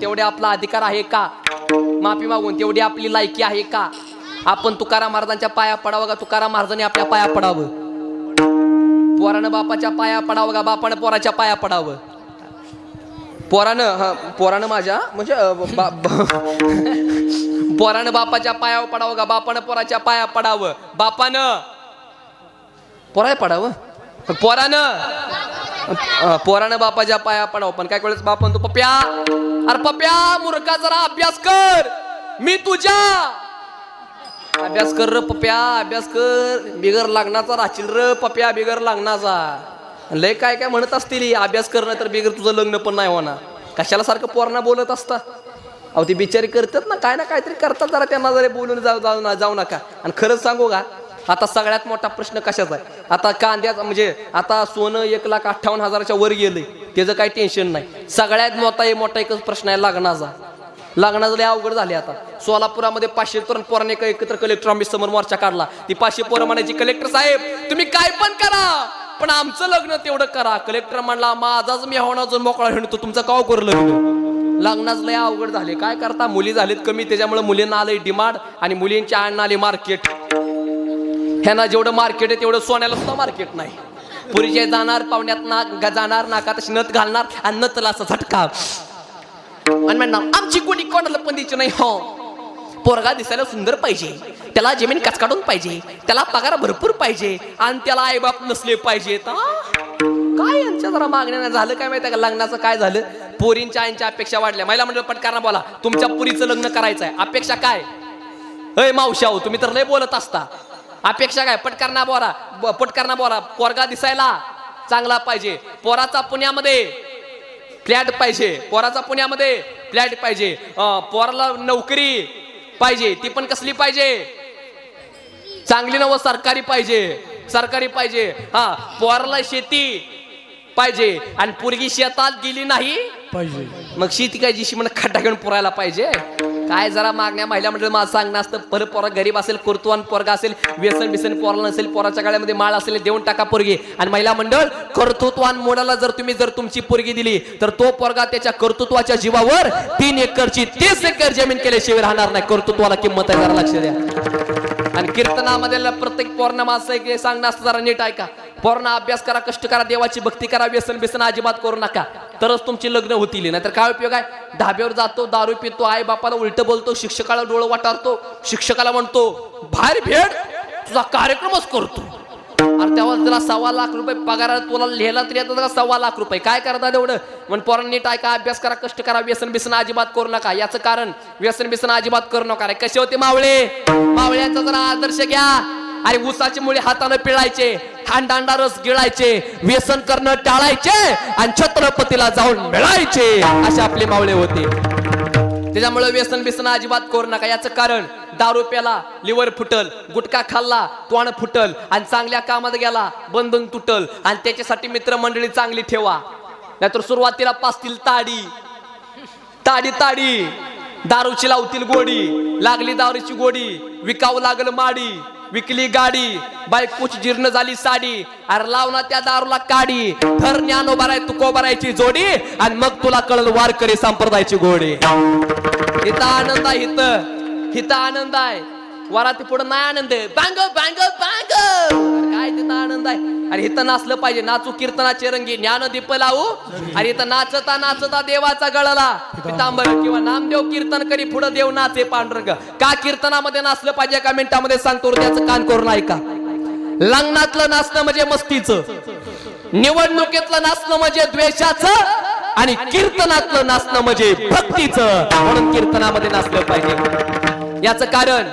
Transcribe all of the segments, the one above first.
तेवढे आपला अधिकार आहे का? माफी मागून तेवढी आपली लायकी आहे का? आपण तुकाराम महाराजांच्या पाया पडावं का तुकाराम महाराजांनी आपल्या पाया पडावं? पोरानं बापाच्या पाया पडावं का बापानं पोराच्या पाया पडावं? पोरानं माझ्या म्हणजे पोरानं बापाच्या पायावर पडावं का बापानं पोराच्या पाया पडावं? बापानं पोराय पडावं, पोरानं बापाच्या पाया पडावं. पण काय कळलं बापन तू पप्या, अरे पप्या मूर्खा जरा अभ्यास कर, मी तुझ्या अभ्यास कर र पप्या, अभ्यास कर, बिगर लागण्याचा राहशील र पप्या, बिगर लागण्याचा. लय काय काय म्हणत असतील अभ्यास करणं तर बिगर तुझं लग्न पण नाही होणार. कशाला सारखं पोरांना बोलत असता? अहो ती बिचारी करतात ना काय ना काहीतरी करतात, जरा त्यांना जरा बोलून जाऊ नका. आणि खरंच सांगू का, आता सगळ्यात मोठा प्रश्न कशाचा आहे? आता कांद्याचा म्हणजे आता सोनं 1,58,000च्या वर गेलंय, त्याचं काही टेन्शन नाही. सगळ्यात मोठा एकच प्रश्न आहे लग्नाचा. लग्नाचं लय अवघड झाले आता. सोलापुरामध्ये 500 तरुण पोरांनी एकत्र कलेक्टर ऑफिस समोर मोर्चा काढला. ती 500 पोरं म्हणायची कलेक्टर साहेब तुम्ही काय पण करा पण आमचं लग्न तेवढं करा. कलेक्टर म्हणला माझाच मी होणार जो मोकळा हिंडतो तुमचं काव करू लग्न. लग्नाचं लय अवघड झाले. काय करता, मुली झालेत कमी, त्याच्यामुळे मुलींना आलंय डिमांड आणि मुलींच्या अण्णा आले मार्केट. ह्यांना जेवढं मार्केट आहे तेवढं सोन्याला सुद्धा मार्केट नाही. पुरीचे जाणार पाहुण्यात जाणार नाकात अशी नथ घालणार आणि नथला असं झटका आणि म्हणणार आमची कोणी कोणाला पण द्यायची नाही. हो पोरगा दिसायला सुंदर पाहिजे, त्याला जमीन कचकाटून पाहिजे, त्याला पगार भरपूर पाहिजे आणि त्याला आईबाप नसले पाहिजेत. काय यांच्या जरा मागण्या झालं काय माहिती का? लग्नाचं काय झालं, पोरींच्या आईंच्या अपेक्षा वाढल्या. महिला मंडळ पटकारांना बोला तुमच्या पुरीचं लग्न करायचं आहे, अपेक्षा काय? अय मावशाओ तुम्ही तर लय बोलत असता. अपेक्षा काय? पटकारांना बोला पोरगा दिसायला चांगला पाहिजे, पोराचा पुण्यामध्ये फ्लॅट पाहिजे, पोराचा पुण्यामध्ये फ्लॅट पाहिजे, पोराला नोकरी पाहिजे, ती पण कसली पाहिजे? चांगली नव सरकारी पाहिजे, सरकारी पाहिजे. हा पोराला शेती पाहिजे आणि पोरगी शेतात गेली नाही पाहिजे, मग शेती काय जी म्हणून खड्डा घेऊन पुरायला पाहिजे. काय जरा मागण्या महिला मंडळ माझं सांगणं असतं. परत पोरा गरीब असेल कर्तृत्वान पोरगा असेल, व्यसन बिसन पोराला नसेल, पोराच्या गाड्यामध्ये माळ असेल देऊन टाका पोरगी. आणि महिला मंडळ कर्तृत्वान मोडाला जर तुमची पोरगी दिली तर तो पोरगा त्याच्या कर्तृत्वाच्या जीवावर 3 एकरची 30 एकर जमीन केल्याशिवाय राहणार नाही. कर्तृत्वाला किंमत आहे, जरा लक्ष द्या. आणि कीर्तनामध्ये प्रत्येक पौर्णिमा असं सांगणं असतं, जरा नीट ऐका. पौर्णा अभ्यास करा, कष्ट करा, देवाची भक्ती करा, व्यसन बिसन अजिबात करू नका, तरच तुमची लग्न होतील. नाहीतर काय उपयोग आहे? धाब्यावर जातो, दारू पितो, आई बापाला उलट बोलतो, शिक्षकाला डोळं वाटारतो, शिक्षकाला म्हणतो बाहेर भेट, तुझा कार्यक्रमच करतो. अरे तेव्हा तुला 1.25 लाख रुपये पगार तुला लिहायला तरी येतात का? 1.25 लाख रुपये काय करतात एवढं? म्हणून पोरांनी नीट ऐका, अभ्यास करा, कष्ट करा, व्यसन बिसन अजिबात करू नका. याचं कारण व्यसन बिसन अजिबात करू नका. कसे होते मावळे? मावळ्यांचा जरा आदर्श घ्या. अरे ऊसाची मुळे हाताने पिळायचे, हांडांडा रस गिळायचे, व्यसन करणं टाळायचे आणि छत्रपतीला जाऊन मिळायचे, असे आपले मावळे होते. त्याच्यामुळे व्यसन बिसन अजिबात करू नका. याचं कारण दारू प्याला लिव्हर फुटल, गुटखा खाल्ला तोंड फुटल आणि चांगल्या कामात गेला बंधन तुटल. आणि त्याच्यासाठी मित्रमंडळी चांगली ठेवा, नाहीतर सुरुवातीला पासतील ताडी ताडी ताडी, दारूची लावतील गोडी, लागली दारूची गोडी, विकावं लागलं माडी, विकली गाडी, बायकोची जीर्ण झाली साडी, अरे लावना त्या दारूला काडी, धर ज्ञानोबा राय तुकोबा रायची जोडी आणि मग तुला कळल वारकरी संप्रदायाची गोडी. इथं आनंद आहे, इथं आनंद आहे, वराती पुढे नाही आनंद आहे. बांग बांग बांग, काय तिथं आनंद आहे? अरे इथं नाचलं पाहिजे, नाचू कीर्तनाचे रंगी, ज्ञानदीप लावू. अरे इथं नाचता नाचता देवाचा गळला पितांबर किंवा नामदेव कीर्तन करी, पुढे देव नाचे पांडुरंग. का कीर्तनामध्ये नाचलं पाहिजे? का मिनिटामध्ये सांगतो, त्याचं कान करून ऐका. लग्नातलं नाचणं म्हणजे मस्तीचं, निवडणुकीतलं नाचणं म्हणजे द्वेषाचं आणि कीर्तनातलं नाचणं म्हणजे भक्तीचं. म्हणून कीर्तनामध्ये नाचलं पाहिजे. याचं कारण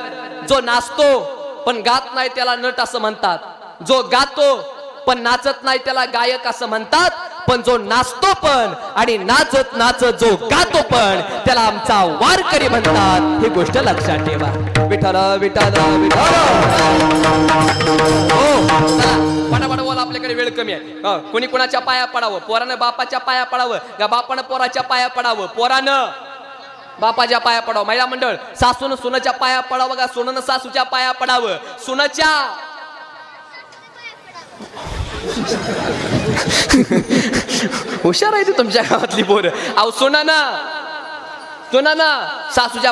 जो नाचतो पण गात नाही त्याला नट असं म्हणतात, जो गातो पण नाचत नाही त्याला गायक असं म्हणतात, पण जो नाचतो पण आणि नाचत नाचत जो गातो पण त्याला आमचा वारकरी म्हणतात. ही गोष्ट लक्षात ठेवा. विठ्ठल विठ्ठल विठ्ठल. हो पटापट बोला, आपल्याकडे वेळ कमी आहे. कोणी कोणाच्या पाया पडावं? पोरानं बापाच्या पाया पडावं का बापानं पोराच्या पाया पडावं? पोरानं बापाच्या पाया पडावं. महिला मंडळ सासून सुनाच्या पाया पडावं का सुननं सासूच्या पाया पडावं? सुनाच्या. हुशार आहे तुमच्या गावातली पोरं. अहो सुनानं सुना ना सासूच्या